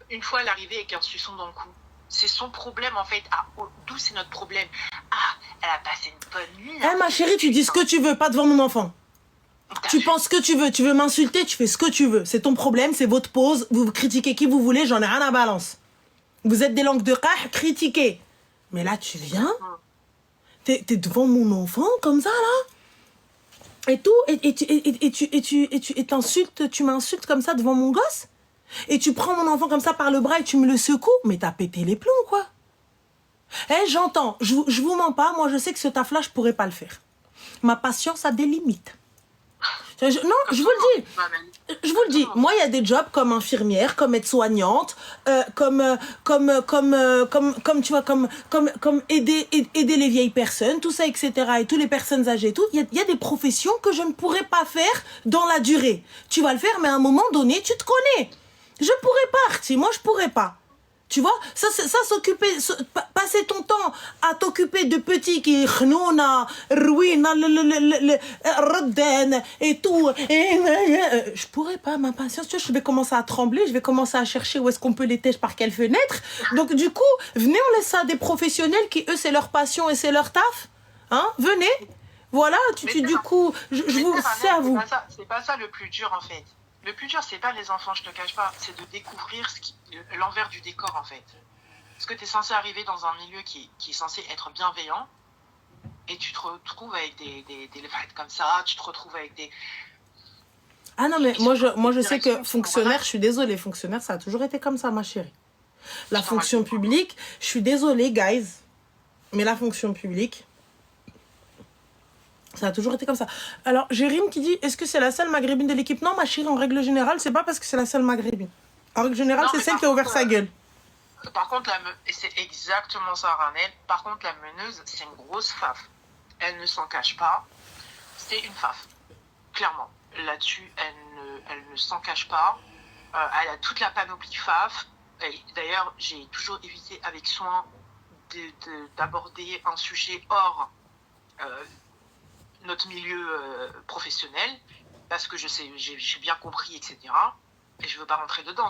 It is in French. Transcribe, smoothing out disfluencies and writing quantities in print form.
une fois, elle est arrivée avec un suçon dans le cou. C'est son problème, en fait. Ah, d'où c'est notre problème? Ah, elle a passé une bonne nuit. Eh, ma chérie, tu dis ce que tu veux, pas devant mon enfant. Tu penses ce que tu veux m'insulter, tu fais ce que tu veux. C'est ton problème, c'est votre pause. Vous critiquez qui vous voulez, j'en ai rien à balance. Vous êtes des langues de qah, critiquez. Mais là, tu viens, t'es devant mon enfant, comme ça, là, et tout, et t'insultes, tu m'insultes comme ça devant mon gosse. Et tu prends mon enfant comme ça par le bras et tu me le secoues. Mais t'as pété les plombs, quoi. Eh, j'entends, je vous mens pas, moi je sais que ce taf-là, je pourrais pas le faire. Ma patience a des limites. Non, je vous le dis. Je vous le dis. Moi, il y a des jobs comme infirmière, comme aide-soignante, comme tu vois, comme aider les vieilles personnes, tout ça, etc. Et toutes les personnes âgées, tout. Il y a des professions que je ne pourrais pas faire dans la durée. Tu vas le faire, mais à un moment donné, tu te connais. Je pourrais pas, Arti. Moi, je pourrais pas. Tu vois, ça passer ton temps à t'occuper de petits qui khnouna, ruina, rodden et tout. Je pourrais pas, ma patience, tu vois, je vais commencer à trembler, je vais commencer à chercher où est-ce qu'on peut les tèches par quelle fenêtre. Donc du coup, venez, on laisse ça à des professionnels qui, eux, c'est leur passion et c'est leur taf. Hein, venez. Voilà, du coup, je vous, c'est à vous. C'est pas ça le plus dur, en fait. Le plus dur, c'est pas les enfants, je te cache pas, c'est de découvrir l'envers du décor, en fait. Parce que tu es censé arriver dans un milieu qui est censé être bienveillant, et tu te retrouves avec des fights comme ça, tu te retrouves avec des... Ah non, mais moi je sais que fonctionnaire, je suis désolée, fonctionnaire, ça a toujours été comme ça, ma chérie. La fonction publique, je suis désolée, guys, mais la fonction publique, ça a toujours été comme ça. Alors, j'ai Rim qui dit, est-ce que c'est la seule maghrébine de l'équipe? Non, ma chérie, en règle générale, c'est pas parce que c'est la seule maghrébine. En règle générale, c'est celle qui a ouvert sa gueule. Par contre, et c'est exactement ça, Ranel. Par contre, la meneuse, c'est une grosse faf. Elle ne s'en cache pas. C'est une faf. Clairement. Là-dessus, elle ne s'en cache pas. Elle a toute la panoplie faf. D'ailleurs, j'ai toujours évité avec soin d'aborder un sujet hors notre milieu professionnel, parce que j'ai bien compris, etc. Et je veux pas rentrer dedans.